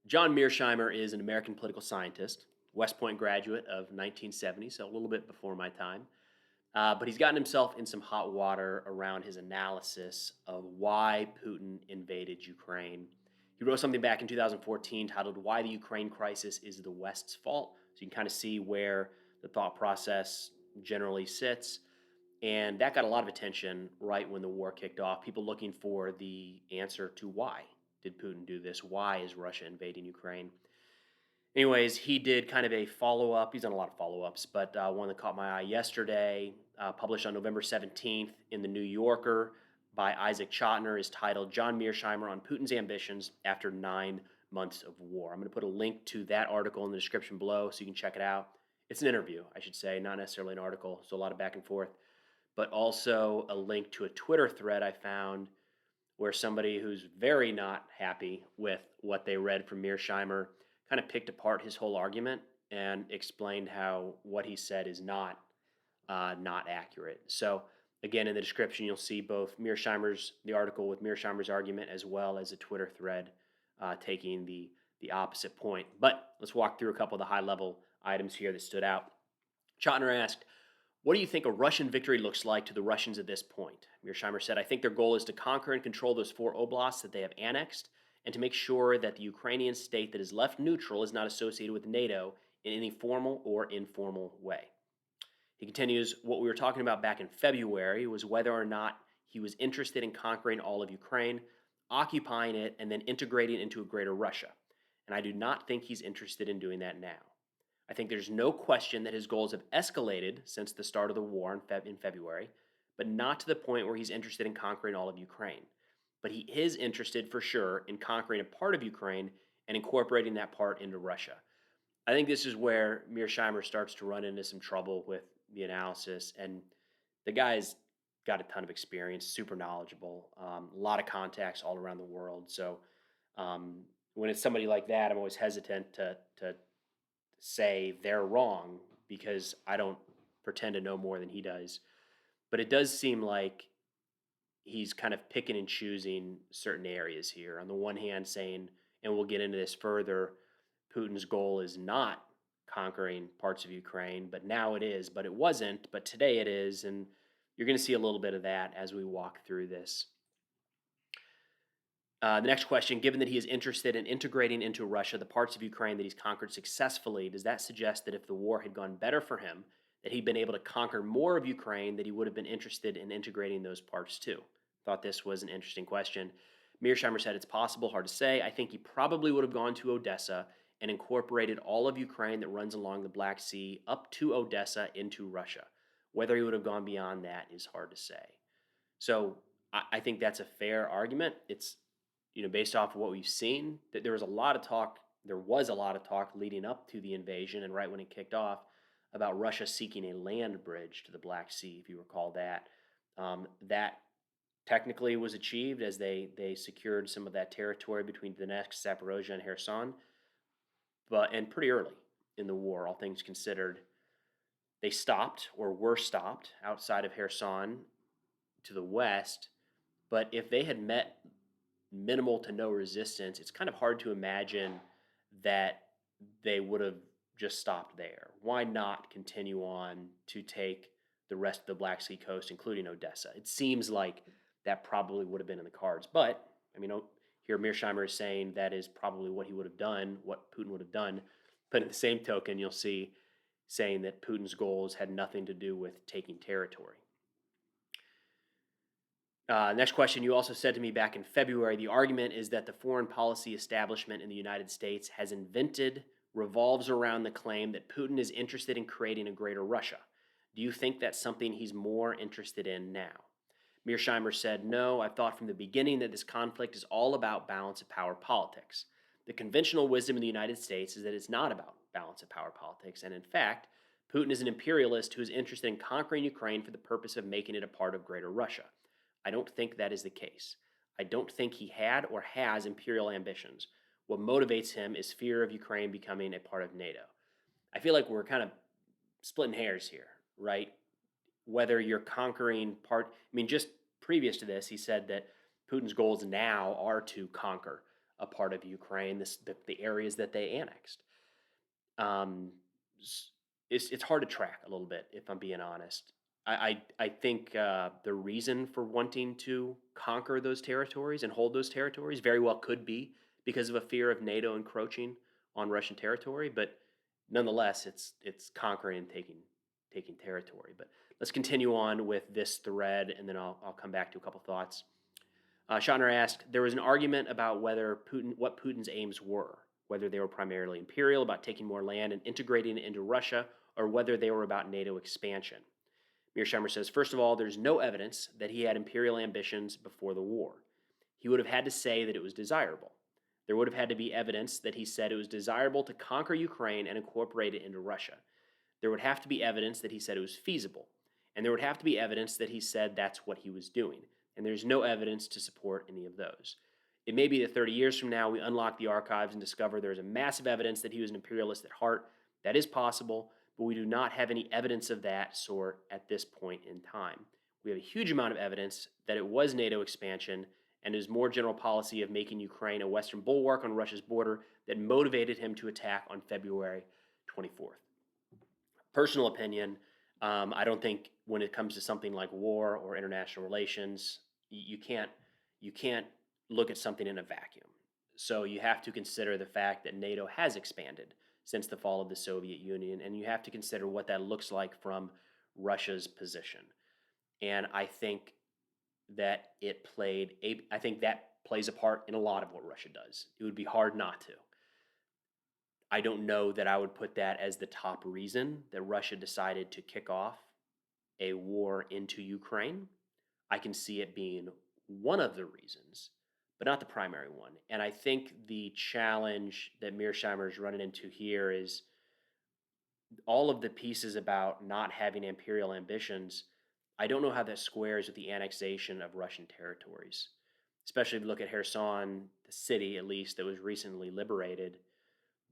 John Mearsheimer is an American political scientist, West Point graduate of 1970, so a little bit before my time. But he's gotten himself in some hot water around his analysis of why Putin invaded Ukraine. He wrote something back in 2014 titled Why the Ukraine Crisis is the West's Fault. So you can kind of see where the thought process generally sits. And that got a lot of attention right when the war kicked off. People looking for the answer to why did Putin do this? Why is Russia invading Ukraine? Anyways, he did kind of a follow up. He's done a lot of follow ups, but one that caught my eye yesterday, published on November 17th in the New Yorker by Isaac Chotiner, is titled John Mearsheimer on Putin's Ambitions After 9 Months of War. I'm going to put a link to that article in the description below so you can check it out. It's an interview, I should say, not necessarily an article, so a lot of back and forth, but also a link to a Twitter thread I found where somebody who's very not happy with what they read from Mearsheimer kind of picked apart his whole argument and explained how what he said is not accurate. So again, in the description, you'll see both the article with Mearsheimer's argument, as well as a Twitter thread taking the opposite point. But let's walk through a couple of the high level items here that stood out. Chotiner asked, what do you think a Russian victory looks like to the Russians at this point? Mearsheimer said, I think their goal is to conquer and control those 4 oblasts that they have annexed and to make sure that the Ukrainian state that is left neutral is not associated with NATO in any formal or informal way. He continues, what we were talking about back in February was whether or not he was interested in conquering all of Ukraine, occupying it, and then integrating into a greater Russia. And I do not think he's interested in doing that now. I think there's no question that his goals have escalated since the start of the war in February, but not to the point where he's interested in conquering all of Ukraine. But he is interested for sure in conquering a part of Ukraine and incorporating that part into Russia. I think this is where Mearsheimer starts to run into some trouble with the analysis. And the guy's got a ton of experience, super knowledgeable, a lot of contacts all around the world. So when it's somebody like that, I'm always hesitant to say they're wrong because I don't pretend to know more than he does. But it does seem like he's kind of picking and choosing certain areas here. On the one hand, saying, and we'll get into this further, Putin's goal is not conquering parts of Ukraine, but now it is, but it wasn't, but today it is. And you're going to see a little bit of that as we walk through this. The next question, given that he is interested in integrating into Russia the parts of Ukraine that he's conquered successfully, does that suggest that if the war had gone better for him, that he'd been able to conquer more of Ukraine, that he would have been interested in integrating those parts too? Thought this was an interesting question. Mearsheimer said it's possible, hard to say. I think he probably would have gone to Odessa and incorporated all of Ukraine that runs along the Black Sea up to Odessa into Russia. Whether he would have gone beyond that is hard to say. So I think that's a fair argument. It's based off of what we've seen, that there was a lot of talk. There was a lot of talk leading up to the invasion, and right when it kicked off, about Russia seeking a land bridge to the Black Sea. If you recall that, that technically was achieved as they secured some of that territory between Donetsk, Zaporozhye, and Kherson. And pretty early in the war, all things considered, they stopped or were stopped outside of Kherson to the west. But if they had met minimal to no resistance, it's kind of hard to imagine that they would have just stopped there. Why not continue on to take the rest of the Black Sea coast, including Odessa? It seems like that probably would have been in the cards. But, here Mearsheimer is saying that is probably what he would have done, what Putin would have done. But in the same token, you'll see saying that Putin's goals had nothing to do with taking territory. Next question, you also said to me back in February, the argument is that the foreign policy establishment in the United States revolves around the claim that Putin is interested in creating a greater Russia. Do you think that's something he's more interested in now? Mearsheimer said, no, I've thought from the beginning that this conflict is all about balance of power politics. The conventional wisdom in the United States is that it's not about balance of power politics, and in fact, Putin is an imperialist who is interested in conquering Ukraine for the purpose of making it a part of greater Russia. I don't think that is the case. I don't think he had or has imperial ambitions. What motivates him is fear of Ukraine becoming a part of NATO. I feel like we're kind of splitting hairs here, right? Whether you're conquering just previous to this, he said that Putin's goals now are to conquer a part of Ukraine, the areas that they annexed. Um, it's hard to track a little bit, if I'm being honest. I think the reason for wanting to conquer those territories and hold those territories very well could be because of a fear of NATO encroaching on Russian territory, but nonetheless, it's conquering and taking territory. But let's continue on with this thread, and then I'll come back to a couple thoughts. Shatner asked, there was an argument about what Putin's aims were, whether they were primarily imperial, about taking more land and integrating it into Russia, or whether they were about NATO expansion. Mearsheimer says, first of all, there's no evidence that he had imperial ambitions before the war. He would have had to say that it was desirable. There would have had to be evidence that he said it was desirable to conquer Ukraine and incorporate it into Russia. There would have to be evidence that he said it was feasible. And there would have to be evidence that he said that's what he was doing. And there's no evidence to support any of those. It may be that 30 years from now we unlock the archives and discover there's a massive evidence that he was an imperialist at heart. That is possible, but we do not have any evidence of that sort at this point in time. We have a huge amount of evidence that it was NATO expansion and his more general policy of making Ukraine a Western bulwark on Russia's border that motivated him to attack on February 24th. Personal opinion, I don't think when it comes to something like war or international relations, you can't look at something in a vacuum. So you have to consider the fact that NATO has expanded since the fall of the Soviet Union, and you have to consider what that looks like from Russia's position. And I think that I think that plays a part in a lot of what Russia does. It would be hard not to. I don't know that I would put that as the top reason that Russia decided to kick off a war into Ukraine. I can see it being one of the reasons, but not the primary one. And I think the challenge that Mearsheimer is running into here is all of the pieces about not having imperial ambitions. I don't know how that squares with the annexation of Russian territories, especially if you look at Kherson, the city at least that was recently liberated.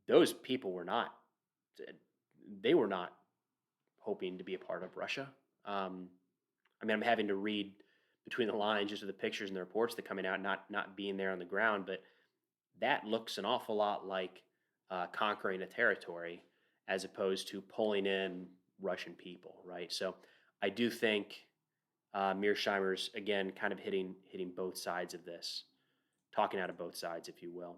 Those people they were not hoping to be a part of Russia. I mean, I'm having to read between the lines just with the pictures and the reports that are coming out, not being there on the ground, but that looks an awful lot like conquering a territory as opposed to pulling in Russian people, right? So I do think Mearsheimer's, again, kind of hitting both sides of this, talking out of both sides, if you will.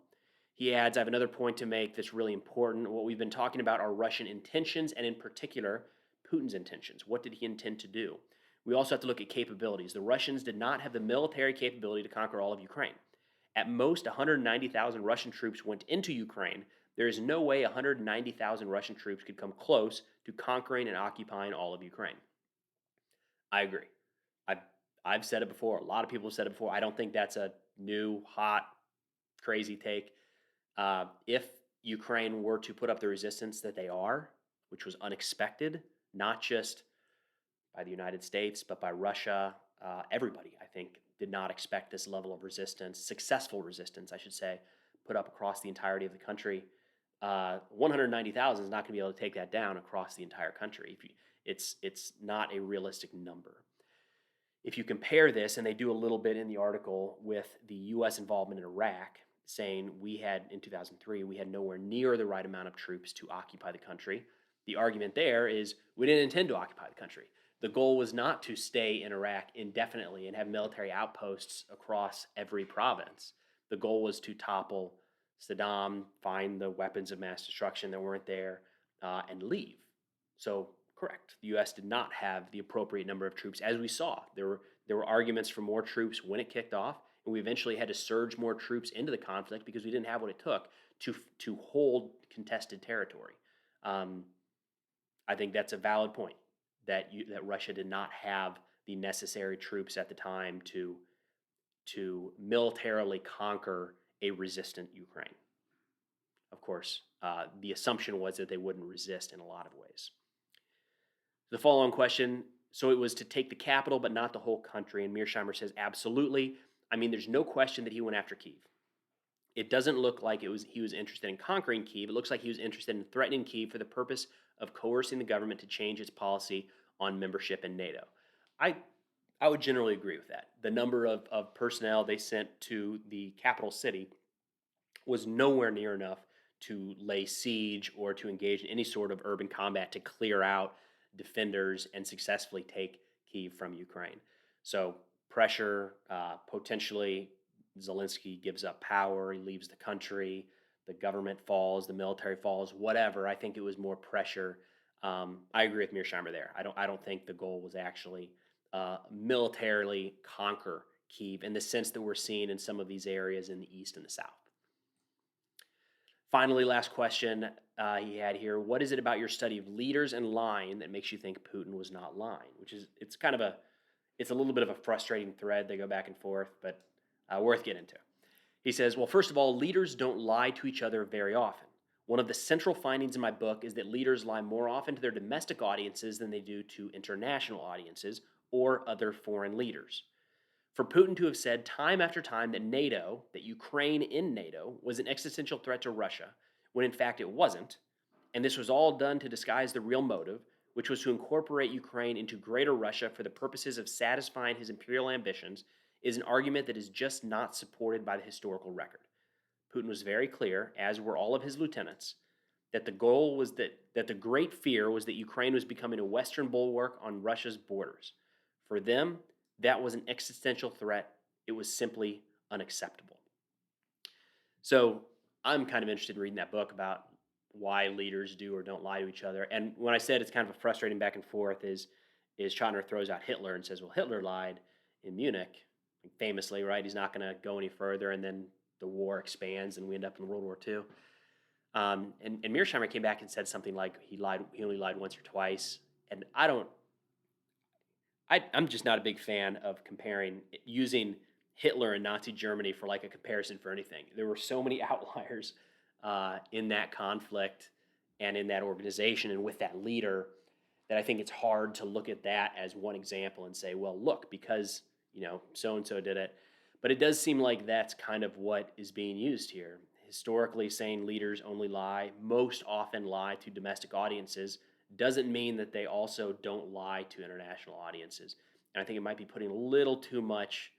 He adds, I have another point to make that's really important. What we've been talking about are Russian intentions, and in particular, Putin's intentions. What did he intend to do? We also have to look at capabilities. The Russians did not have the military capability to conquer all of Ukraine. At most, 190,000 Russian troops went into Ukraine. There is no way 190,000 Russian troops could come close to conquering and occupying all of Ukraine. I agree. I've said it before. A lot of people have said it before. I don't think that's a new, hot, crazy take. If Ukraine were to put up the resistance that they are, which was unexpected, not just by the United States, but by Russia, everybody, I think, did not expect this level of resistance, successful resistance, I should say, put up across the entirety of the country. 190,000 is not going to be able to take that down across the entire country. It's not a realistic number. If you compare this, and they do a little bit in the article with the U.S. involvement in Iraq, saying in 2003, we had nowhere near the right amount of troops to occupy the country. The argument there is we didn't intend to occupy the country. The goal was not to stay in Iraq indefinitely and have military outposts across every province. The goal was to topple Saddam, find the weapons of mass destruction that weren't there, and leave. So, correct. The U.S. did not have the appropriate number of troops. As we saw, there were arguments for more troops when it kicked off, and we eventually had to surge more troops into the conflict because we didn't have what it took to hold contested territory. I think that's a valid point that Russia did not have the necessary troops at the time to militarily conquer a resistant Ukraine. Of course, the assumption was that they wouldn't resist in a lot of ways. The follow-on question, so it was to take the capital but not the whole country, and Mearsheimer says absolutely. I mean, there's no question that he went after Kyiv. It doesn't look like he was interested in conquering Kyiv. It looks like he was interested in threatening Kyiv for the purpose of coercing the government to change its policy on membership in NATO. I would generally agree with that. The number of personnel they sent to the capital city was nowhere near enough to lay siege or to engage in any sort of urban combat to clear out defenders and successfully take Kyiv from Ukraine. So pressure, potentially Zelensky gives up power, he leaves the country, the government falls, the military falls, whatever. I think it was more pressure. I agree with Mearsheimer there. I don't think the goal was actually militarily conquer Kyiv in the sense that we're seeing in some of these areas in the east and the south. Finally, last question he had here: what is it about your study of leaders and lying that makes you think Putin was not lying? Which is, it's a little bit of a frustrating thread. They go back and forth, but worth getting into. He says, well, first of all, leaders don't lie to each other very often. One of the central findings in my book is that leaders lie more often to their domestic audiences than they do to international audiences or other foreign leaders. For Putin to have said time after time that Ukraine in NATO was an existential threat to Russia, when in fact it wasn't, and this was all done to disguise the real motive, which was to incorporate Ukraine into Greater Russia for the purposes of satisfying his imperial ambitions, is an argument that is just not supported by the historical record. Putin was very clear, as were all of his lieutenants, that the goal was that the great fear was that Ukraine was becoming a Western bulwark on Russia's borders. For them, that was an existential threat. It was simply unacceptable. So I'm kind of interested in reading that book about why leaders do or don't lie to each other. And when I said it's kind of a frustrating back and forth, is Chotiner throws out Hitler and says, well, Hitler lied in Munich, famously, right? He's not going to go any further, and then the war expands and we end up in World War II. And Mearsheimer came back and said something like he only lied once or twice. And I'm just not a big fan of using Hitler and Nazi Germany for like a comparison for anything. There were so many outliers in that conflict and in that organization and with that leader that I think it's hard to look at that as one example and say, well, look, because so-and-so did it. But it does seem like that's kind of what is being used here. Historically, saying leaders most often lie to domestic audiences, doesn't mean that they also don't lie to international audiences. And I think it might be putting a little too much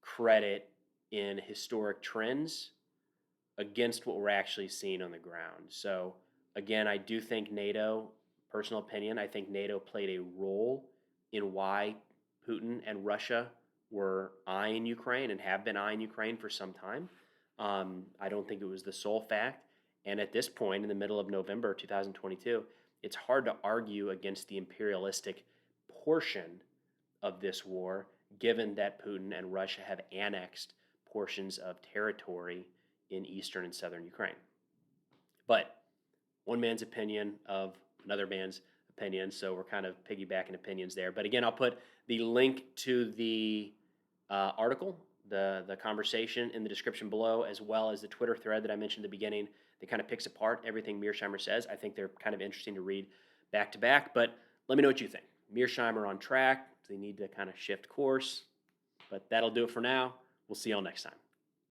credit in historic trends against what we're actually seeing on the ground. So again, I do think NATO, personal opinion, I think NATO played a role in why Putin and Russia were eyeing Ukraine and have been eyeing Ukraine for some time. I don't think it was the sole fact. And at this point, in the middle of November 2022, it's hard to argue against the imperialistic portion of this war, given that Putin and Russia have annexed portions of territory in eastern and southern Ukraine. But one man's opinion of another man's opinion, so we're kind of piggybacking opinions there. But again, I'll put the link to the article, the conversation, in the description below, as well as the Twitter thread that I mentioned at the beginning that kind of picks apart everything Mearsheimer says. I think they're kind of interesting to read back to back, but let me know what you think. Mearsheimer on track. They need to kind of shift course, but that'll do it for now. We'll see y'all next time.